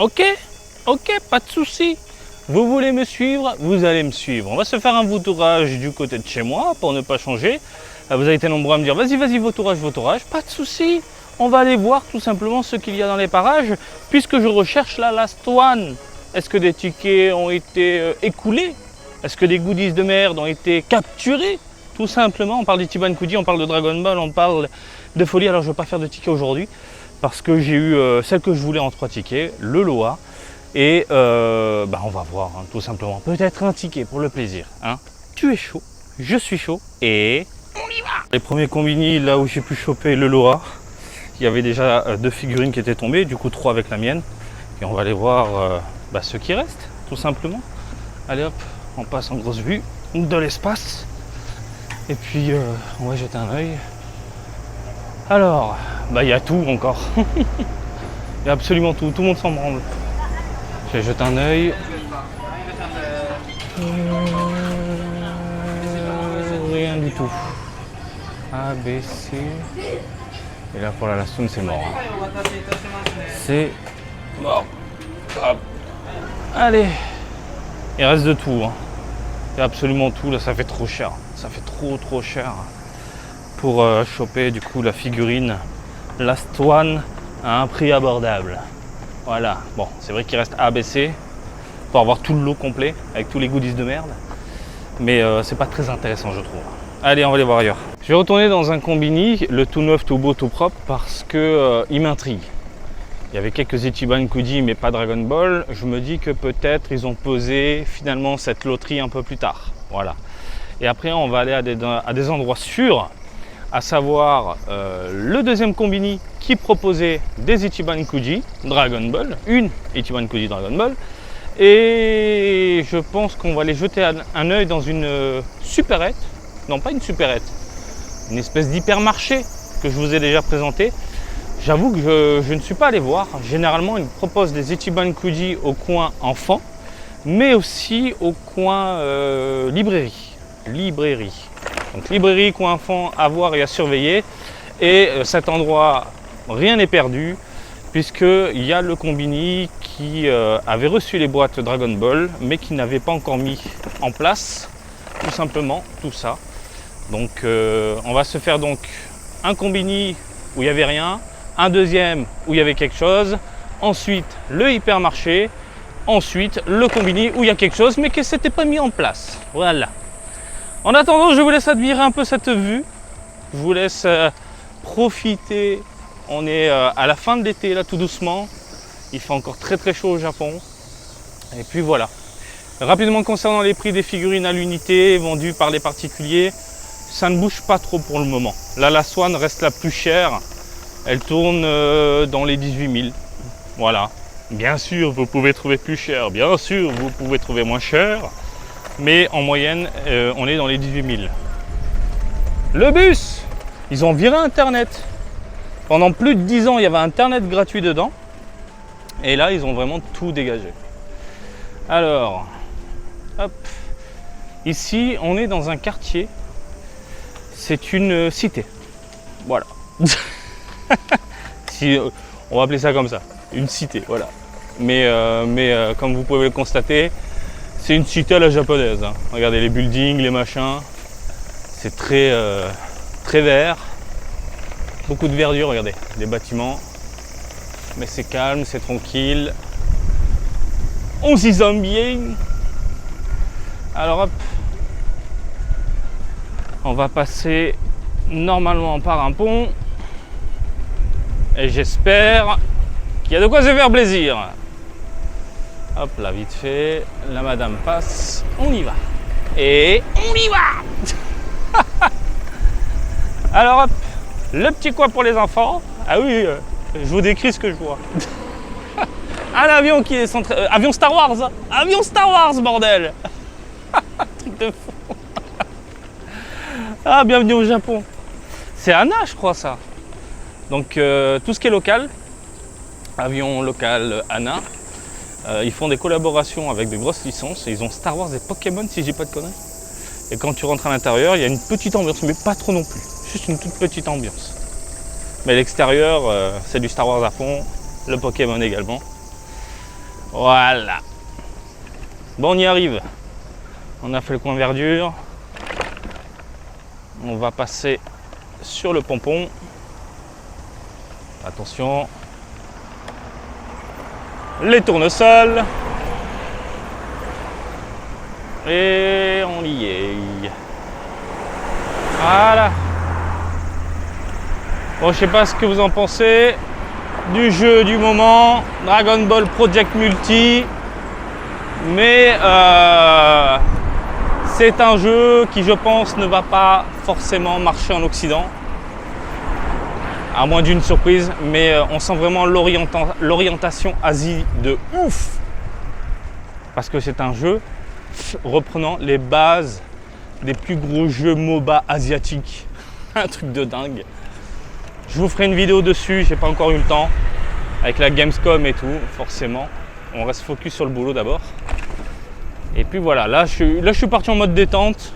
Ok, ok, pas de souci. Vous voulez me suivre, vous allez me suivre. On va se faire un vautourage du côté de chez moi pour ne pas changer. Vous avez été nombreux à me dire vas-y, vas-y, vautourage, vautourage. Pas de souci. On va aller voir tout simplement ce qu'il y a dans les parages puisque je recherche la Last One. Est-ce que des tickets ont été écoulés? Est-ce que des goodies de merde ont été capturés? Tout simplement, on parle d'Ichiban Kuji, on parle de Dragon Ball, on parle de folie. Alors je ne vais pas faire de tickets aujourd'hui parce que j'ai eu celle que je voulais en 3 tickets, le Loa. Et on va voir, hein, tout simplement. Peut-être un ticket pour le plaisir. Hein. Tu es chaud, je suis chaud et on y va. Les premiers combini, là où j'ai pu choper le Loa, il y avait déjà 2 figurines qui étaient tombées, du coup 3 avec la mienne. Et on va aller voir ce qui reste, tout simplement. Allez hop, on passe en grosse vue de l'espace. Et puis on va jeter un œil. Alors, il y a tout encore. Il y a absolument tout, tout le monde s'en branle. Je vais jeter un œil. Rien du tout. A, B, C. Et là pour la Last One, c'est mort. C'est mort. Hop. Allez. Il reste de tout. Hein. Il y a absolument tout. Là, ça fait trop cher. Ça fait trop cher pour choper du coup la figurine Last One à un prix abordable. Voilà, bon, c'est vrai qu'il reste ABC pour avoir tout le lot complet avec tous les goodies de merde, mais c'est pas très intéressant, je trouve. Allez, on va aller voir ailleurs. Je vais retourner dans un combini, le tout neuf, tout beau, tout propre, parce que il m'intrigue. Il y avait quelques Ichiban Kuji, mais pas Dragon Ball. Je me dis que peut-être ils ont posé finalement cette loterie un peu plus tard. Voilà. Et après, on va aller à des endroits sûrs, à savoir le deuxième combini qui proposait des Ichiban Kuji Dragon Ball, une Ichiban Kuji Dragon Ball, et je pense qu'on va aller jeter un œil dans une supérette, non pas une supérette, une espèce d'hypermarché que je vous ai déjà présenté. J'avoue que je ne suis pas allé voir. Généralement, ils proposent des Ichiban Kuji au coin enfant, mais aussi au coin librairie. Donc librairie, coin enfant, à voir et à surveiller. Et cet endroit, rien n'est perdu, puisqu'il y a le combini qui avait reçu les boîtes Dragon Ball, mais qui n'avait pas encore mis en place, tout simplement, tout ça. Donc on va se faire donc un combini où il n'y avait rien, un deuxième où il y avait quelque chose, ensuite le hypermarché, ensuite le combini où il y a quelque chose, mais que c'était pas mis en place. Voilà. En attendant, je vous laisse admirer un peu cette vue. Je vous laisse profiter. On est à la fin de l'été, là, tout doucement. Il fait encore très chaud au Japon. Et puis voilà. Rapidement, concernant les prix des figurines à l'unité vendues par les particuliers, ça ne bouge pas trop pour le moment. La Last One reste la plus chère. Elle tourne dans les 18 000. Voilà. Bien sûr, vous pouvez trouver plus cher. Bien sûr, vous pouvez trouver moins cher. Mais en moyenne, on est dans les 18 000. Le bus, ils ont viré Internet. Pendant plus de 10 ans, il y avait Internet gratuit dedans. Et là, ils ont vraiment tout dégagé. Alors, hop. Ici, on est dans un quartier. C'est une cité. Voilà. On va appeler ça comme ça. Une cité, voilà. Mais comme vous pouvez le constater, c'est une cité à la japonaise. Hein. Regardez les buildings, les machins. C'est très vert. Beaucoup de verdure, regardez. Des bâtiments. Mais c'est calme, c'est tranquille. On s'y sent bien. Alors hop. On va passer normalement par un pont. Et j'espère qu'il y a de quoi se faire plaisir. Hop là, vite fait, la madame passe, on y va. Et on y va. Alors hop, le petit coin pour les enfants. Ah oui, je vous décris ce que je vois. Un avion qui est centré... avion Star Wars. Avion Star Wars, bordel. Truc de fou. Ah, bienvenue au Japon. C'est Anna, je crois, ça. Donc tout ce qui est local, avion local Anna. Ils font des collaborations avec de grosses licences et ils ont Star Wars et Pokémon si j'ai pas de conneries. Et quand tu rentres à l'intérieur, il y a une petite ambiance, mais pas trop non plus. Juste une toute petite ambiance. Mais l'extérieur, c'est du Star Wars à fond, le Pokémon également. Voilà. Bon, on y arrive. On a fait le coin verdure. On va passer sur le pompon. Attention. Les tournesols. Et on y est. Voilà. Bon, je sais pas ce que vous en pensez du jeu du moment, Dragon Ball Project Multi, mais c'est un jeu qui, je pense, ne va pas forcément marcher en Occident, à moins d'une surprise, mais on sent vraiment l'orientation Asie de ouf, parce que c'est un jeu reprenant les bases des plus gros jeux MOBA asiatiques, un truc de dingue. Je vous ferai une vidéo dessus, j'ai pas encore eu le temps, avec la Gamescom et tout, forcément. On reste focus sur le boulot d'abord. Et puis voilà, là je suis parti en mode détente,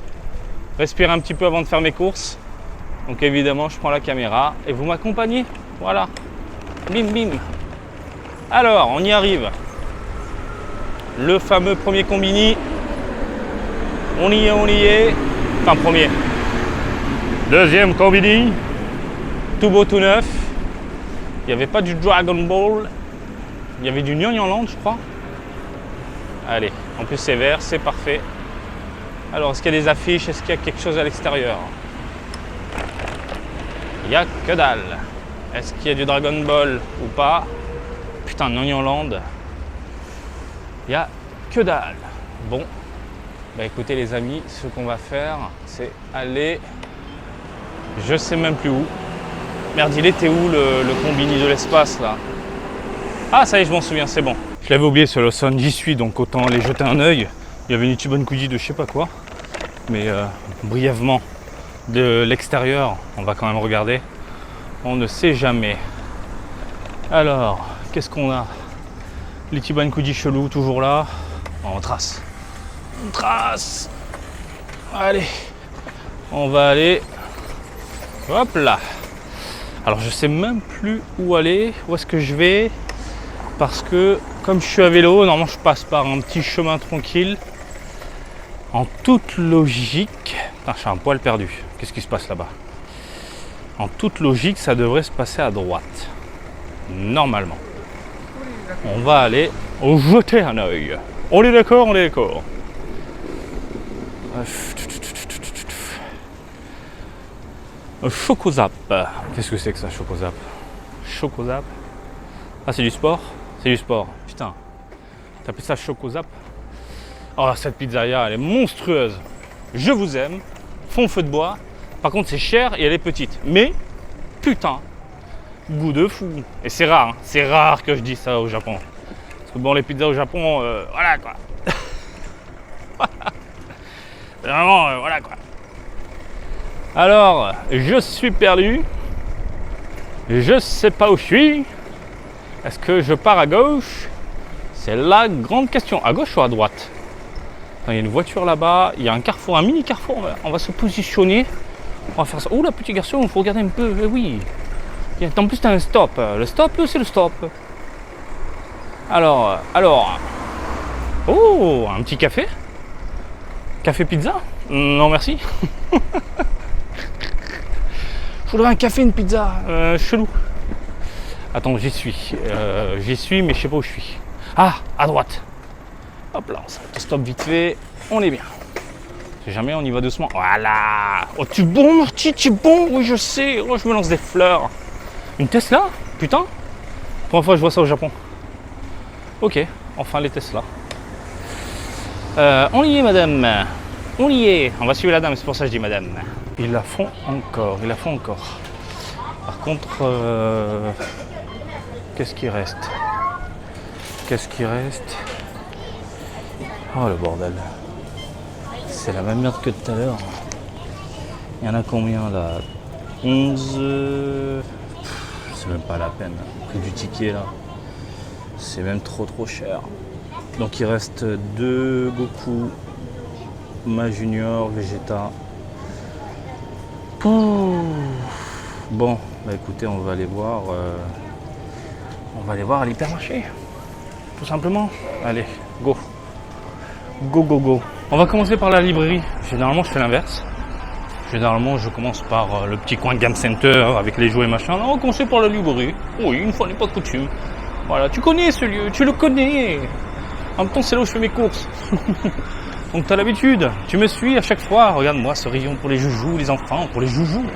respirer un petit peu avant de faire mes courses. Donc évidemment, je prends la caméra et vous m'accompagnez. Voilà, bim bim. Alors, on y arrive. Le fameux premier combini. On y est, on y est. Enfin, premier. Deuxième combini. Tout beau, tout neuf. Il n'y avait pas du Dragon Ball. Il y avait du Nyan Land, je crois. Allez, en plus c'est vert, c'est parfait. Alors, est-ce qu'il y a des affiches? Est-ce qu'il y a quelque chose à l'extérieur? Il n'y a que dalle. Est-ce qu'il y a du Dragon Ball ou pas? Putain, Nyan Land. Il n'y a que dalle. Bon, bah écoutez les amis, ce qu'on va faire, c'est aller... Je sais même plus où. Merde, il était où le combini de l'espace là? Ah, ça y est, je m'en souviens, c'est bon. Je l'avais oublié ce Lawson, j'y suis, donc autant aller jeter un œil. Il y avait une Ichiban Kuji de je sais pas quoi. Mais brièvement, de l'extérieur, on va quand même regarder. On ne sait jamais. Alors, qu'est-ce qu'on a? L'Ichiban Kuji chelou, toujours là. On trace. On trace. Allez. On va aller. Hop là. Alors je sais même plus où aller, où est-ce que je vais, parce que comme je suis à vélo, normalement je passe par un petit chemin tranquille. En toute logique, putain, je suis un poil perdu, qu'est-ce qui se passe là-bas? En toute logique, ça devrait se passer à droite, normalement. On va aller jeter un œil. On est d'accord, on est d'accord. Chocozap. Qu'est-ce que c'est que ça, Chocozap? Chocozap. Ah, c'est du sport? C'est du sport. Putain. T'appelles ça Chocozap? Oh, cette pizzeria, elle est monstrueuse. Je vous aime. Fond feu de bois. Par contre, c'est cher et elle est petite. Mais, putain, goût de fou. Et c'est rare. Hein. C'est rare que je dise ça au Japon. Parce que bon, les pizzas au Japon, voilà quoi. Vraiment, voilà quoi. Alors, je suis perdu. Je sais pas où je suis. Est-ce que je pars à gauche? C'est la grande question. À gauche ou à droite? Il y a une voiture là-bas. Il y a un carrefour, un mini carrefour. On va se positionner. On va faire ça. Oh là, petit garçon, il faut regarder un peu. Eh oui. En plus, tu as un stop. Le stop, c'est le stop. Alors. Oh, un petit café? Café pizza? Non, merci. Je voudrais un café, une pizza, chelou. Attends, j'y suis. J'y suis, mais je sais pas où je suis. Ah, à droite. Hop là, on s'auto-stop vite fait. On est bien. Si jamais, on y va doucement. Voilà. Oh, tu es bon, Marty, tu es bon. Oui, je sais. Oh, je me lance des fleurs. Une Tesla? Putain. Première fois que je vois ça au Japon. Ok, enfin les Tesla. On y est, madame. On y est. On va suivre la dame, c'est pour ça que je dis madame. Ils la font encore, ils la font encore. Par contre, qu'est-ce qui reste? Qu'est-ce qui reste? Oh le bordel. C'est la même merde que tout à l'heure. Il y en a combien là? 11. C'est même pas la peine. Le prix du ticket là. C'est même trop cher. Donc il reste 2 Goku, Ma Junior, Vegeta. Bon, bah écoutez, on va aller voir à l'hypermarché. tout simplement. Allez, go. Go, go, go. On va commencer par la librairie. Généralement, je fais l'inverse. Généralement, je commence par le petit coin Game Center avec les jouets machin. Non, on va commencer par la librairie. Oui, une fois n'est pas coutume. Voilà, tu connais ce lieu, tu le connais. En même temps, c'est là où je fais mes courses. Donc, t'as l'habitude. Tu me suis à chaque fois. Regarde-moi ce rayon pour les joujoux, les enfants, pour les joujoux.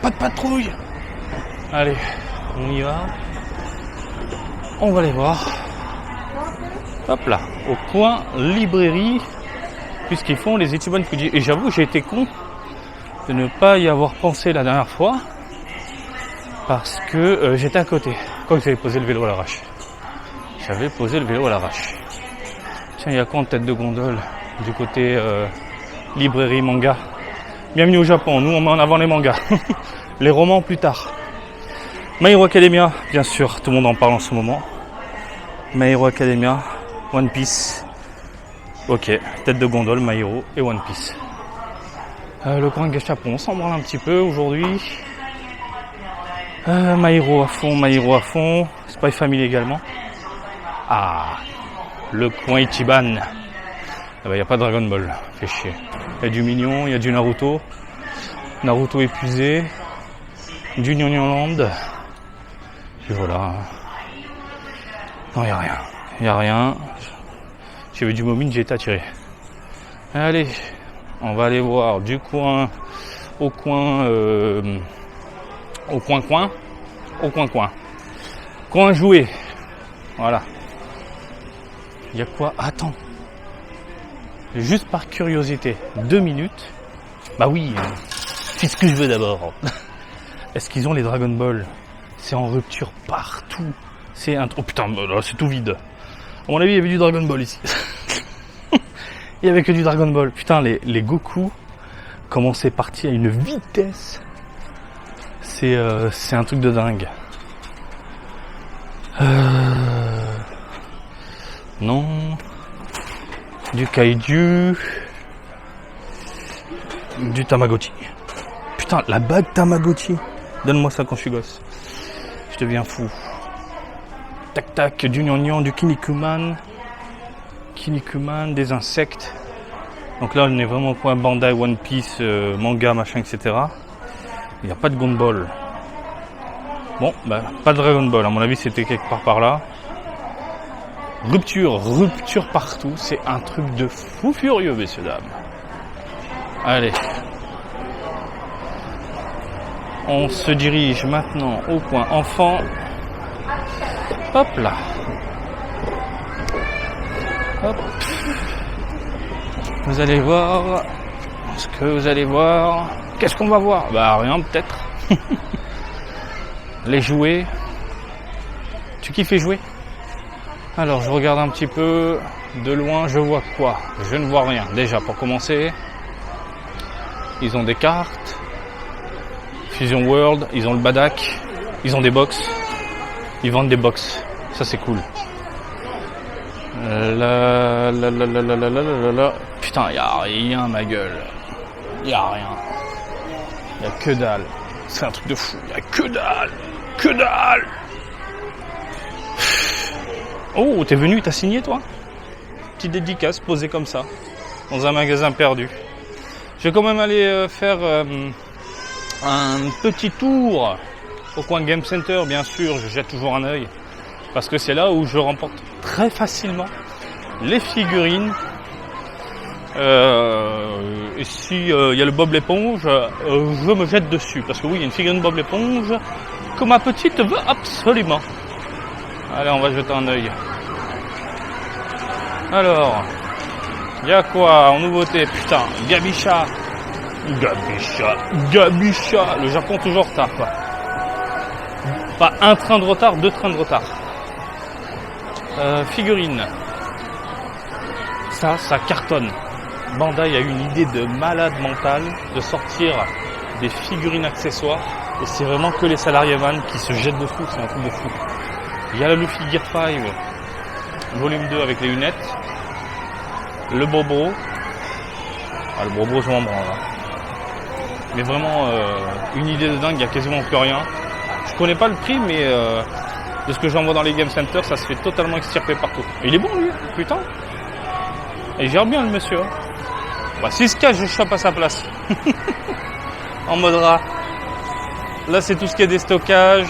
Pas de patrouille. Allez, on y va. On va les voir. Hop là, au coin librairie, puisqu'ils font les Ichiban Fuji. Et j'avoue, j'ai été con de ne pas y avoir pensé la dernière fois, parce que j'étais à côté. Quoi que j'avais posé le vélo à l'arrache. Tiens, il y a quoi en tête de gondole du côté librairie manga? Bienvenue au Japon, nous on met en avant les mangas. Les romans plus tard. My Hero Academia, bien sûr, tout le monde en parle en ce moment. My Hero Academia, One Piece. Ok, tête de gondole, My Hero et One Piece. Le coin Gachapon, on s'en branle un petit peu aujourd'hui. My Hero à fond. Spy Family également. Ah, le coin Ichiban. Il n'y a pas de Dragon Ball, fait chier. Il y a du Mignon, il y a du Naruto. Naruto épuisé. Du Nyon Land. Et voilà. Non, il n'y a rien. J'ai vu du Momine, j'ai été attiré. Allez, on va aller voir du coin au coin. Coin jouet. Voilà. Il y a quoi? Attends. Juste par curiosité, 2 minutes. Bah oui, c'est ce que je veux d'abord. Est-ce qu'ils ont les Dragon Ball? C'est en rupture partout. C'est un... Oh putain, là, c'est tout vide. À mon avis, il y avait du Dragon Ball ici. Il y avait que du Dragon Ball. Putain, les Goku, comment c'est parti à une vitesse. C'est un truc de dingue. Non. Du Kaiju. Du Tamagotchi. Putain, la bague Tamagotchi. Donne-moi ça quand je suis gosse. Je deviens fou. Tac tac, du Nyon, du Kinnikuman. Des insectes. Donc là, on est vraiment au point Bandai, One Piece, manga, machin, etc. Il n'y a pas de Dragon Ball. Bon, bah, pas de Dragon Ball. À mon avis, c'était quelque part par là. Rupture partout. C'est un truc de fou furieux, messieurs, dames. Allez. On se dirige maintenant au coin enfant. Hop là. Hop. Vous allez voir ce que vous allez voir. Qu'est-ce qu'on va voir? Bah rien peut-être. Les jouets. Tu kiffes les jouets? Alors je regarde un petit peu. De loin je vois quoi? Je ne vois rien. Déjà pour commencer. Ils ont des cartes. Fusion World, ils ont le Badak, ils ont des box, ils vendent des box, ça c'est cool. Putain, y a rien ma gueule, y a rien, y a que dalle, c'est un truc de fou, y a que dalle. Oh, t'es venu, t'as signé toi? Petite dédicace posée comme ça, dans un magasin perdu. Je vais quand même aller faire... un petit tour au coin Game Center, bien sûr, je jette toujours un œil parce que c'est là où je remporte très facilement les figurines. Et si y a le Bob l'éponge, je me jette dessus parce que oui, il y a une figurine Bob l'éponge que ma petite veut absolument. Allez, on va jeter un œil. Alors, il y a quoi en nouveauté? Putain, Gabicha, le Japon toujours en retard quoi. Pas un train de retard, 2 trains de retard. Figurines. Ça cartonne. Bandai a eu une idée de malade mentale de sortir des figurines accessoires. Et c'est vraiment que les salariés van qui se jettent dessus, c'est un truc de fou. Il y a la Luffy Gear 5, volume 2 avec les lunettes. Le Bobo. Ah, le Bobo, je m'en branle là. Mais vraiment une idée de dingue, il n'y a quasiment plus rien. Je connais pas le prix, mais de ce que j'en vois dans les game centers, ça se fait totalement extirper partout. Et il est bon lui, putain. Et il gère bien le monsieur. Bah, s'il se cache, je chope à sa place. En mode rat. Là, c'est tout ce qui est des stockages.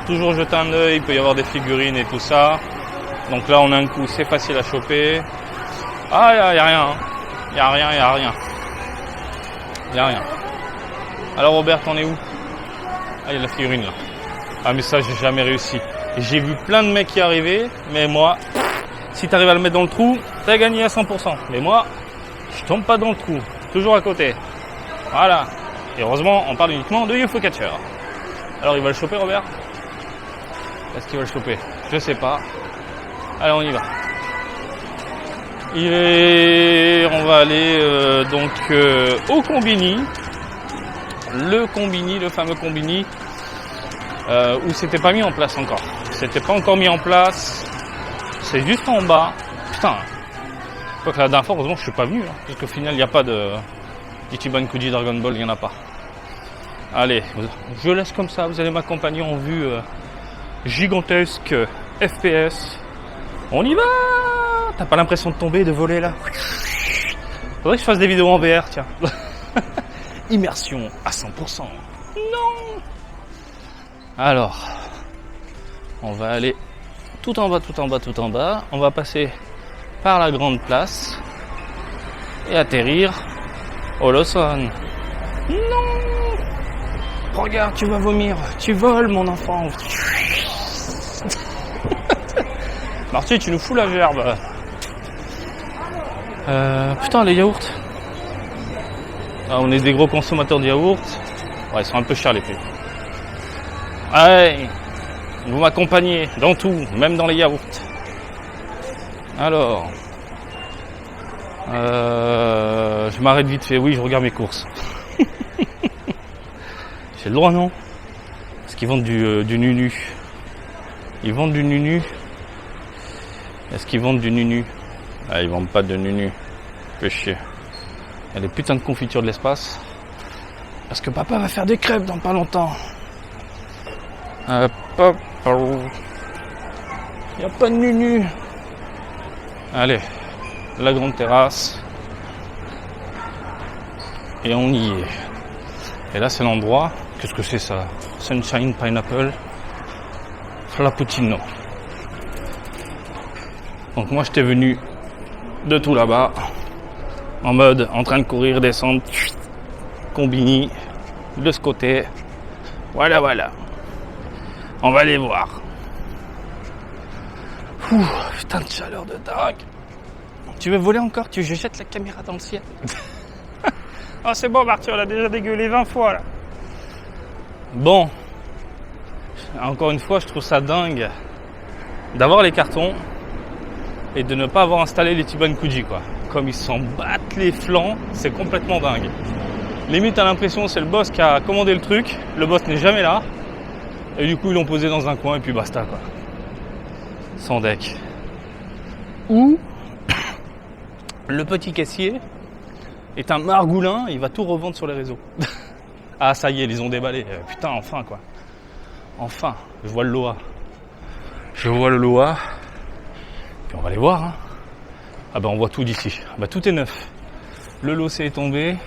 Toujours jeter un œil, il peut y avoir des figurines et tout ça. Donc là, on a un coup, c'est facile à choper. Ah, y a rien. Hein. Y a rien. Y a rien. Alors Robert, t'en es où? Ah, il y a la figurine là. Ah, mais ça, j'ai jamais réussi. J'ai vu plein de mecs y arriver, mais moi, si t'arrives à le mettre dans le trou, t'as gagné à 100%. Mais moi, je tombe pas dans le trou. Toujours à côté. Voilà. Et heureusement, on parle uniquement de UFO Catcher. Alors, il va le choper, Robert? Est-ce qu'il va le choper? Je sais pas. Allez, on y va. On va aller au Combini. Le fameux Combini, où c'était pas mis en place encore. C'était pas encore mis en place. C'est juste en bas. Putain. Quoi que la dernière fois, heureusement, je suis pas venu. Hein, parce qu'au final, il n'y a pas de Ichiban Kuji Dragon Ball, il n'y en a pas. Allez, je laisse comme ça. Vous allez m'accompagner en vue gigantesque FPS. On y va. T'as pas l'impression de tomber, de voler là? Faudrait que je fasse des vidéos en VR, tiens. Immersion à 100%. Non. Alors, on va aller tout en bas. On va passer par la grande place et atterrir au Lawson. Non. Regarde, tu vas vomir. Tu voles, mon enfant. Marty, tu nous fous la gerbe. Putain, les yaourts. Ah, on est des gros consommateurs de yaourts. Ouais, ils sont un peu chers les prix. Allez, vous m'accompagnez dans tout, même dans les yaourts. Alors, je m'arrête vite fait. Oui, je regarde mes courses. J'ai le droit, non? Parce qu'ils vendent du nunu. Ils vendent du nunu. Est-ce qu'ils vendent du nunu? Ah, ils vendent pas de nunu. Fait chier. Il y a des putains de confitures de l'espace. Parce que papa va faire des crêpes dans pas longtemps. Il n'y a pas de nunu. Allez, la grande terrasse. Et on y est. Et là, c'est l'endroit. Qu'est-ce que c'est ça? Sunshine Pineapple Frappuccino. Donc moi, j'étais venu de tout là-bas. En mode, en train de courir, descendre. Combini. De ce côté. Voilà. On va aller voir. Ouh, putain de chaleur de dingue. Tu veux voler encore? Je jette la caméra dans le ciel. Oh, c'est bon, Arthur, on a déjà dégueulé 20 fois, là. Bon. Encore une fois, je trouve ça dingue d'avoir les cartons et de ne pas avoir installé les Ichiban Kuji, quoi. Comme ils s'en battent les flancs, c'est complètement dingue. Limite, t'as l'impression que c'est le boss qui a commandé le truc. Le boss n'est jamais là. Et du coup, ils l'ont posé dans un coin et puis basta, quoi. Sans deck. Ou le petit caissier est un margoulin, il va tout revendre sur les réseaux. Ah, ça y est, ils les ont déballés. Putain, enfin, quoi. Enfin, je vois le Loa. Puis on va aller voir, hein. Ah bah on voit tout d'ici. Bah tout est neuf. Le lot est tombé.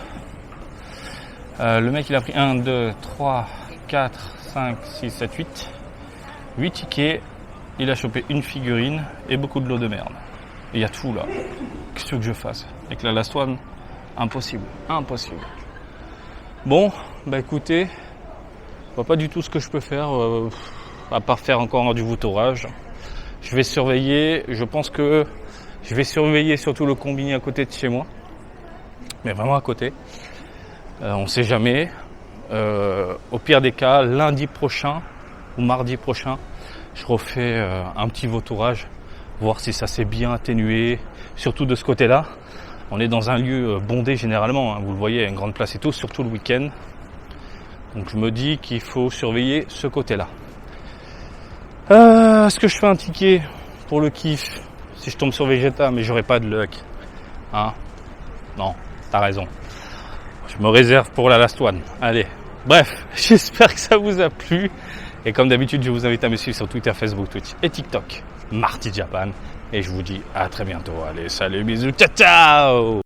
Le mec il a pris 1, 2, 3, 4, 5, 6, 7, 8. 8 tickets. Il a chopé une figurine et beaucoup de lots de merde. Il y a tout là. Qu'est-ce que tu veux que je fasse? Avec la last one, impossible. Bon, bah écoutez, je vois pas du tout ce que je peux faire, à part faire encore du vautourage. Je vais surveiller, je pense que je vais surveiller surtout le combini à côté de chez moi. Mais vraiment à côté. On sait jamais. Au pire des cas, lundi prochain ou mardi prochain, je refais un petit vautourage, voir si ça s'est bien atténué, surtout de ce côté-là. On est dans un lieu bondé généralement, hein, vous le voyez, une grande place et tout, surtout le week-end. Donc je me dis qu'il faut surveiller ce côté-là. Est-ce que je fais un ticket pour le kiff si je tombe sur Vegeta, mais j'aurai pas de luck, hein? Non, t'as raison. Je me réserve pour la last one. Allez, bref, j'espère que ça vous a plu. Et comme d'habitude, je vous invite à me suivre sur Twitter, Facebook, Twitch et TikTok, Marty Japan. Et je vous dis à très bientôt. Allez, salut, bisous, ciao ciao.